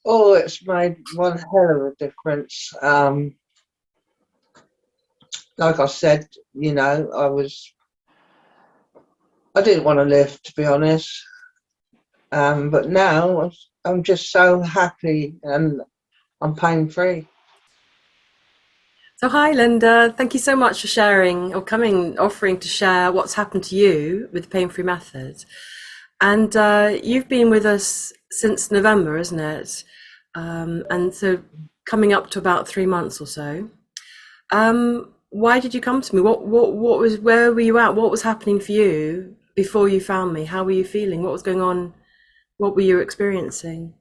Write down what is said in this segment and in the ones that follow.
Oh, it's made one hell of a difference. Like I said, I didn't want to live, to be honest. But now I'm just so happy and I'm pain free. So hi Linda, thank you so much for sharing or offering to share what's happened to you with the PainFree Method. And you've been with us since November, isn't it? And so coming up to about 3 months or so. Why did you come to me? Where were you at? What was happening for you before you found me? How were you feeling? What was going on? What were you experiencing?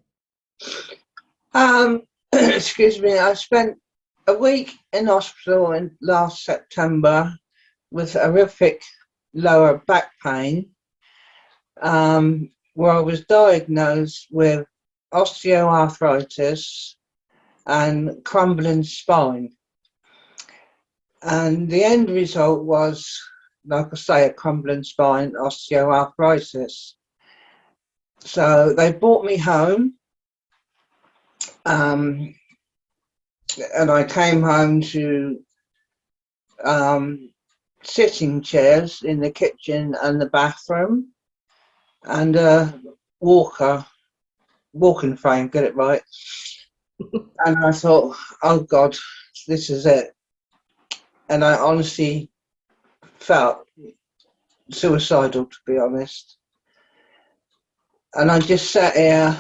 Excuse me, I spent a week in hospital in last September with horrific lower back pain, where I was diagnosed with osteoarthritis and crumbling spine. And the end result was, like I say, a crumbling spine, osteoarthritis. So they brought me home, and I came home to sitting chairs in the kitchen and the bathroom, and a walking frame, get it right. And I thought, oh God, this is it. And I honestly felt suicidal, to be honest. And I just sat here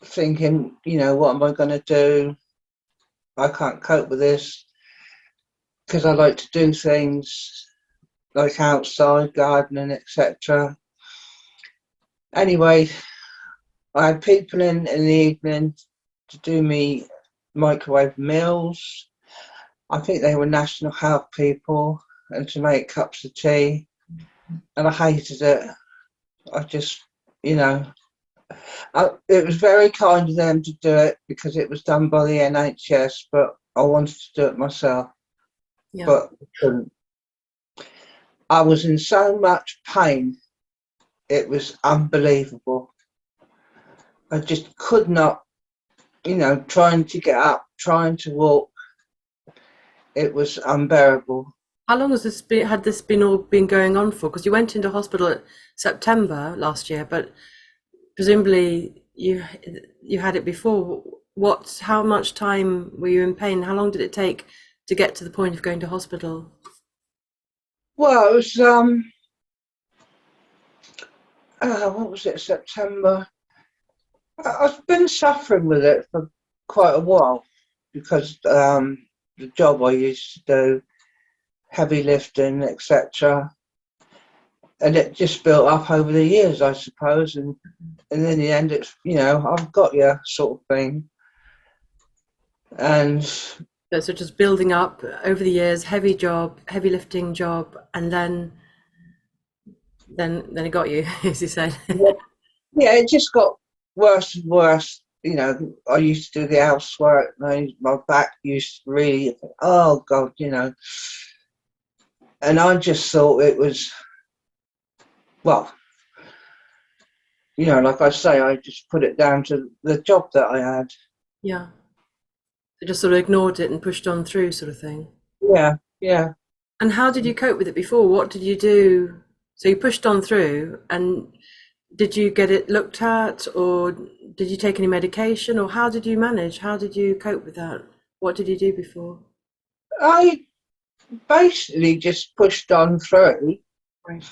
thinking, what am I going to do? I can't cope with this because I like to do things like outside, gardening, etc. Anyway, I had people in the evening to do me microwave meals. I think they were National Health people, and to make cups of tea. And I hated it. I just, you know, it was very kind of them to do it because it was done by the NHS, but I wanted to do it myself. Yeah. But I couldn't. I was in so much pain. It was unbelievable. I just could not, trying to get up, trying to walk. It was unbearable. How long has this been all been going on for? Because you went into hospital at September last year, but presumably you had it before. How much time were you in pain? How long did it take to get to the point of going to hospital? Well, it was what was it, September? I've been suffering with it for quite a while because the job I used to do, heavy lifting, etc., and it just built up over the years, I suppose, and in the end, it's I've got you sort of thing, and So just building up over the years, heavy lifting job, and then it got you, as you said. yeah, it just got worse and worse. I used to do the housework, and my back used to really, oh God, and I just thought it was, well, like I say, I just put it down to the job that I had. Yeah. So just sort of ignored it and pushed on through, sort of thing. Yeah, yeah. And how did you cope with it before? What did you do? So you pushed on through, and did you get it looked at, or did you take any medication, or how did you manage? How did you cope with that? What did you do before? I basically just pushed on through. Right.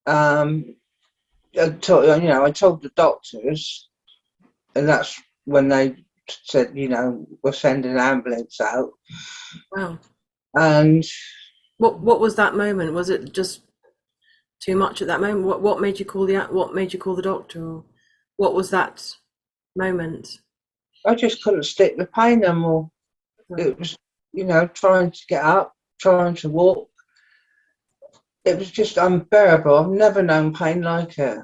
I told the doctors, and that's when they said, we're sending an ambulance out. Wow. And What was that moment? Was it just too much at that moment? What made you call the doctor? Or what was that moment? I just couldn't stick the pain no more. Right. It was, trying to get up, trying to walk. It was just unbearable. I've never known pain like it.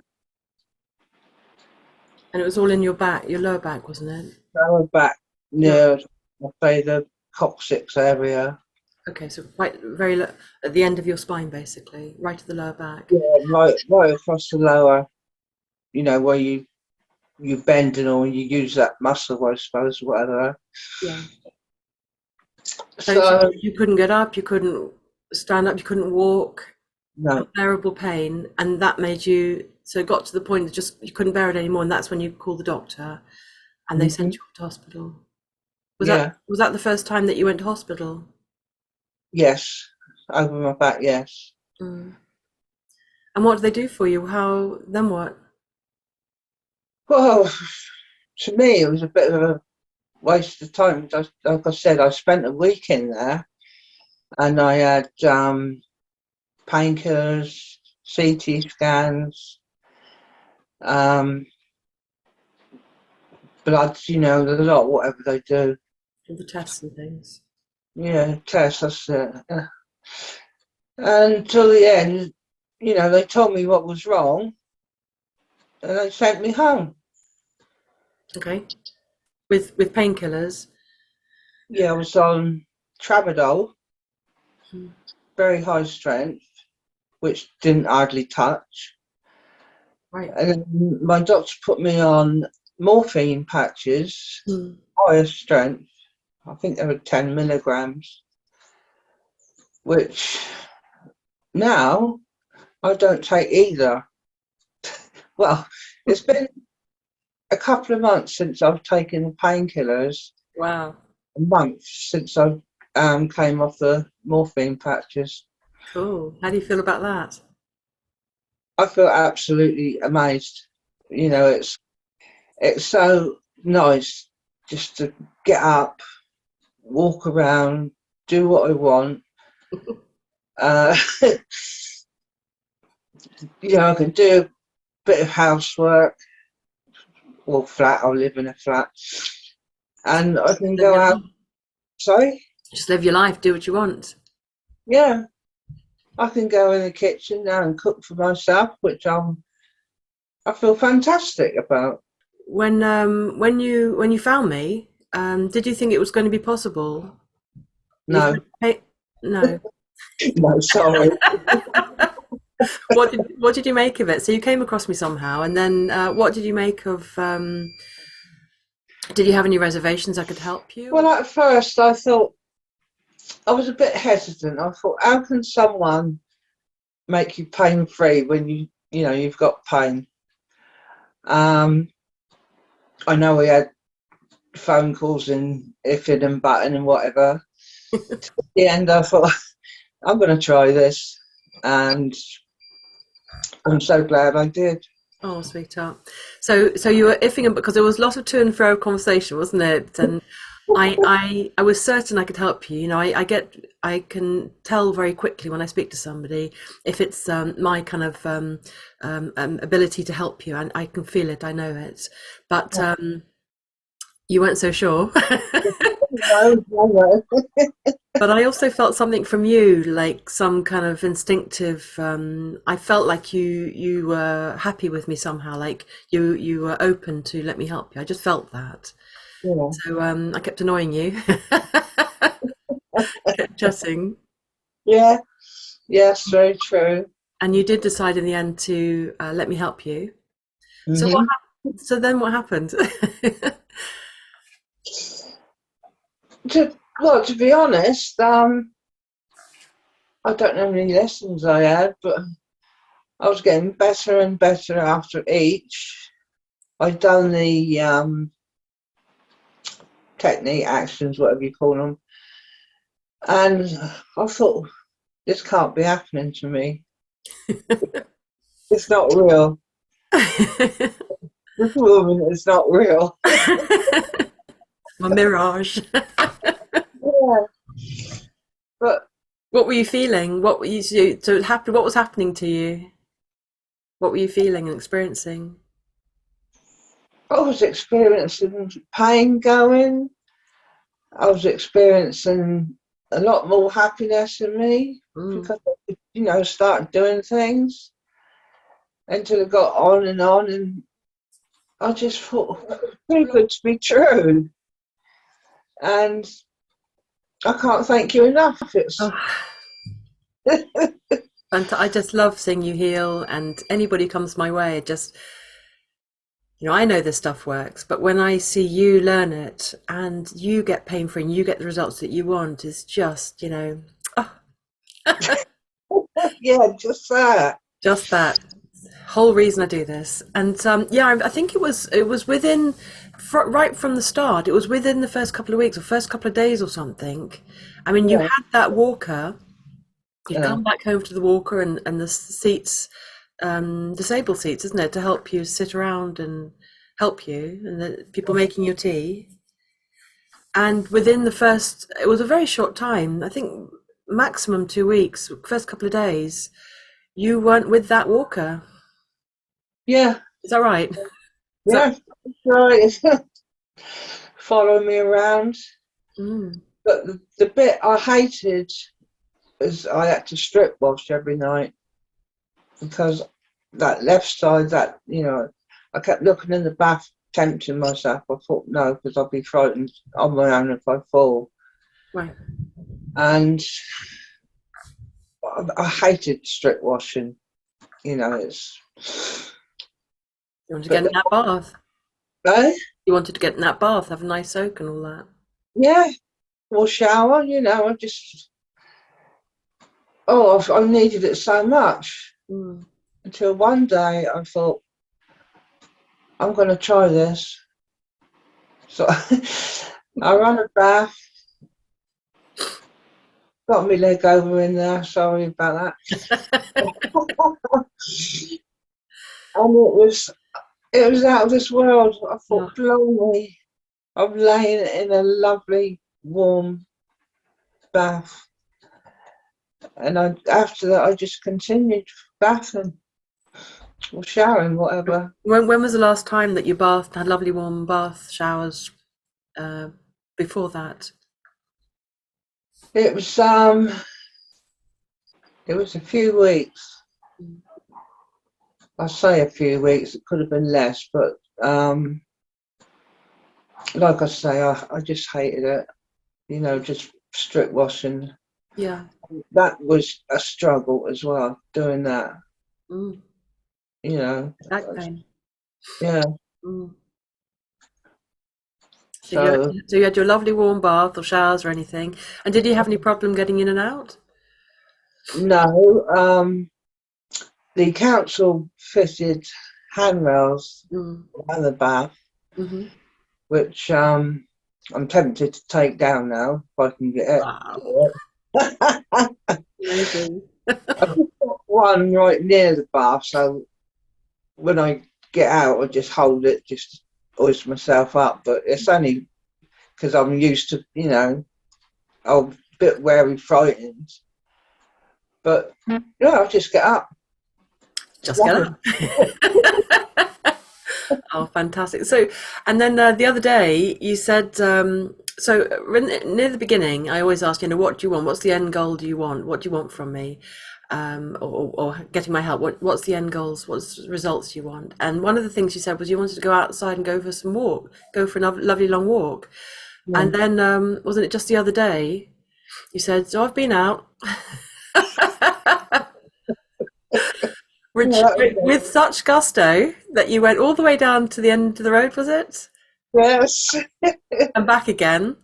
And it was all in your back, your lower back, wasn't it? Lower back Yeah. near, I say, the coccyx area. Okay, so quite very at the end of your spine, basically, right at the lower back. Yeah, right across the lower, where you you bend and all, you use that muscle, I suppose, whatever. Yeah. So So you couldn't get up, you couldn't stand up, you couldn't walk, no, unbearable pain, and that made you, so it got to the point that just you couldn't bear it anymore, and that's when you called the doctor and they sent you off to hospital. yeah, Was that the first time that you went to hospital? yes, over my back, yes. Mm. And what did they do for you? How, then what? Well, to me, it was a bit of a waste of time. Like I said, I spent a week in there, and I had painkillers, CT scans, um, bloods, you know, a lot, whatever they do. All the tests and things. Yeah, tests, that's it. Yeah. And until the end, you know, they told me what was wrong, and they sent me home. Okay. With painkillers. Yeah, I was on tramadol, Mm. very high strength, which didn't hardly touch. Right. And then my doctor put me on morphine patches, Mm. higher strength. I think they were 10 milligrams, which now I don't take either. Well, it's been a couple of months since I've taken the painkillers, Wow. a month since I came off the morphine patches. Cool. How do you feel about that? I feel absolutely amazed. You know, it's so nice just to get up, walk around, do what I want. Uh, you know, I can do a bit of housework or flat. I live in a flat, and I can Live go your out. life. Sorry, Just live your life, do what you want. yeah, I can go in the kitchen now and cook for myself, which I feel fantastic about. When you found me, did you think it was going to be possible? You've No, had no. no, sorry. What did you make of it? So you came across me somehow, and then what did you make of? Did you have any reservations I could help Well, you? at first I thought I was a bit hesitant. I thought, how can someone make you pain free when you know you've got pain? Um, I know we had phone calls and ifing and button and whatever. At the end, I thought I'm going to try this, and I'm so glad I did. Oh, sweetheart. So you were iffing him because there was a lot of to and fro conversation, wasn't it? And I was certain I could help you. You know, I can tell very quickly when I speak to somebody if it's my kind of ability to help you, and I can feel it. I know it, but you weren't so sure. No, no, no. But I also felt something from you, like some kind of instinctive. I felt like you were happy with me somehow, like you were open to let me help you. I just felt that. Yeah, So I kept annoying you, kept chatting, yeah, yes, very true. and you did decide in the end to let me help you. So Hmm. so then what happened? Well, to be honest, I don't know how many lessons I had, but I was getting better and better after each. I'd done the technique, actions, whatever you call them, and I thought, this can't be happening to me. It's not real. This woman is not real. My mirage. Yeah. But What were you feeling? What were you so it happened? What was happening to you? What were you feeling and experiencing? I was experiencing pain going. I was experiencing a lot more happiness in me Mm. because I, you know, started doing things until it got on, and I just thought, too good to be true. And I can't thank you enough. It's Oh, and I just love seeing you heal, and anybody comes my way, just You know, I know this stuff works, but when I see you learn it and you get pain-free and you get the results that you want, it's just, you know, oh, Yeah, just that. just that whole reason I do this. And yeah, I think it was within right from the start. It was within the first couple of weeks or first couple of days or something. I mean, you Yeah, had that walker. You'd yeah, come back home to the walker and the seats, disabled seats, isn't it, to help you sit around and help you, and the people making your tea. And within the first, it was a very short time, I think maximum 2 weeks, first couple of days, you weren't with that walker. yeah, Is that right? Is that, yeah. Right. Follow me around. mm, But the bit I hated is I had to strip wash every night because that left side, that, I kept looking in the bath, tempting myself. I thought no, because I'd be frightened on my own if I fall. right. And I hated strip washing. It's. You wanted to get But in that bath. eh? You wanted to get in that bath, have a nice soak and all that. Yeah, or shower. I just. Oh, I needed it so much Mm. until one day I thought I'm going to try this. So I ran a bath, got my leg over in there. Sorry about that. And it was out of this world. I Yeah. thought, blimey, I'm laying in a lovely warm bath, and after that I just continued bathing or showering, whatever. When was the last time that you bathed, had lovely warm bath showers uh, before that? It was a few weeks. Mm. I say a few weeks. It could have been less, but like I say, I just hated it. Just strip washing. Yeah. That was a struggle as well, doing that. Mm. You know, Back pain. yeah. Mm. So So you had your lovely warm bath or showers or anything, and did you have any problem getting in and out? no, the council fitted handrails Mm. around the bath, Hmm. which I'm tempted to take down now if I can get Wow. it. Amazing. I just got one right near the bath, so when I get out, I just hold it, just hoist myself up. But it's only because I'm used to, I'm a bit wary, frightened. But yeah, I'll just get up. It's Just get lovely. up. Oh, fantastic. So, and then the other day you said, near the beginning, I always ask, what do you want? What's the end goal do you want? What do you want from me? Or getting my help. What's the end goals? What's the results you want? And one of the things you said was you wanted to go outside and go for some walk, go for a lovely long walk. Yeah. And then, wasn't it just the other day, you said, so I've been out. Yeah, Which, that was with such gusto that you went all the way down to the end of the road, was it? it. Yes. And back again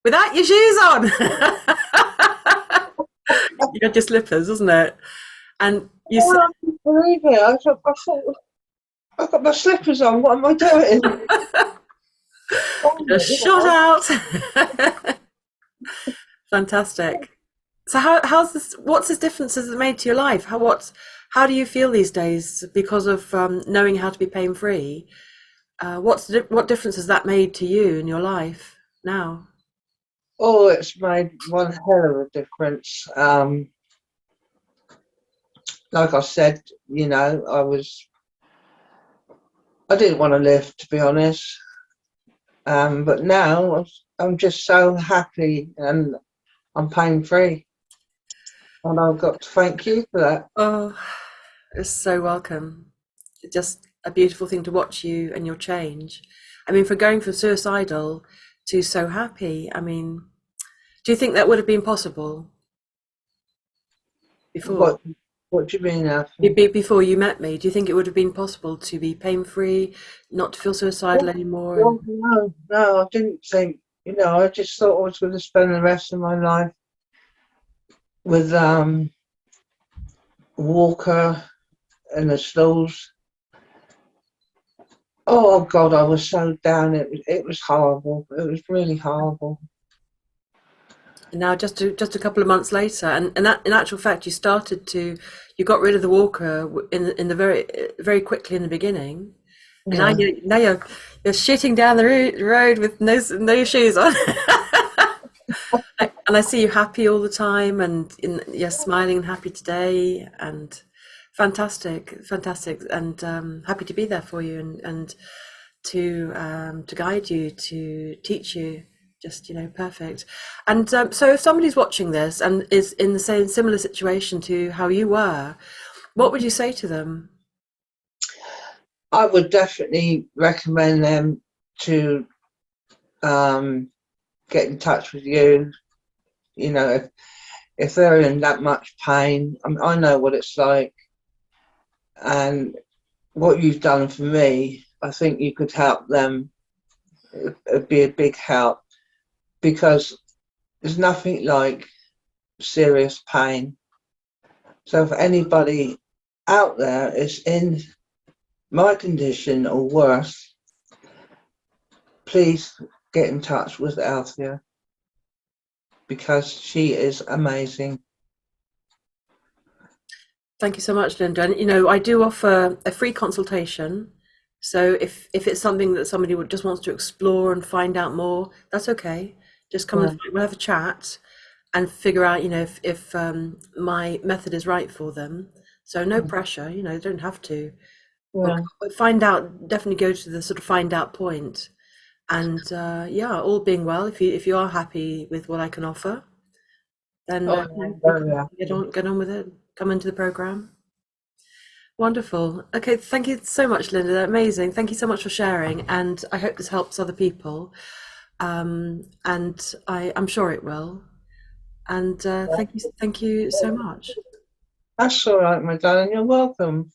without your shoes on. You had your slippers, wasn't it? And you said, I can't believe it. I thought I've got my slippers on. What am I doing? you're shot out. Fantastic. So how's this? What's this difference has it made to your life? How do you feel these days because of knowing how to be pain free? What difference has that made to you in your life now? Oh, it's made one hell of a difference. Like I said, I didn't want to live, to be honest. But now I'm just so happy and I'm pain free. And I've got to thank you for that. Oh, it's so welcome. It's just a beautiful thing to watch you and your change. I mean, for going from suicidal to so happy, I mean, do you think that would have been possible before? What What do you mean, Althea? Before you met me, do you think it would have been possible to be pain-free, not to feel suicidal anymore? And Well, no, no, I didn't think. I just thought I was going to spend the rest of my life with walker and the stools. Oh God, I was so down. It was horrible. It was really horrible. now, just a couple of months later, and that in actual fact, you got rid of the walker in the very quickly in the beginning, and Yeah, now you're shitting down the road with no shoes on. And I see you happy all the time, and you're smiling and happy today, and fantastic, fantastic, and happy to be there for you, and to guide you, to teach you. Just perfect. And so, if somebody's watching this and is in the same similar situation to how you were, what would you say to them? I would definitely recommend them to get in touch with you. If they're in that much pain, I know what it's like, and what you've done for me, I think you could help them. It'd be a big help, because there's nothing like serious pain. So if anybody out there is in my condition or worse, please get in touch with Althea, because she is amazing. Thank you so much, Lynda. And I do offer a free consultation. So if it's something that somebody just wants to explore and find out more, that's okay. Just come and we'll have a chat and figure out, if my method is right for them. So no pressure, they don't have to. Yeah. But find out, definitely go to the sort of find out point. And yeah, all being well, if you are happy with what I can offer, then Oh, get on with it. Come into the program. Wonderful. Okay, thank you so much, Lynda. Amazing. Thank you so much for sharing, and I hope this helps other people. And I'm sure it will. And thank you so much. That's all right, my darling. You're welcome.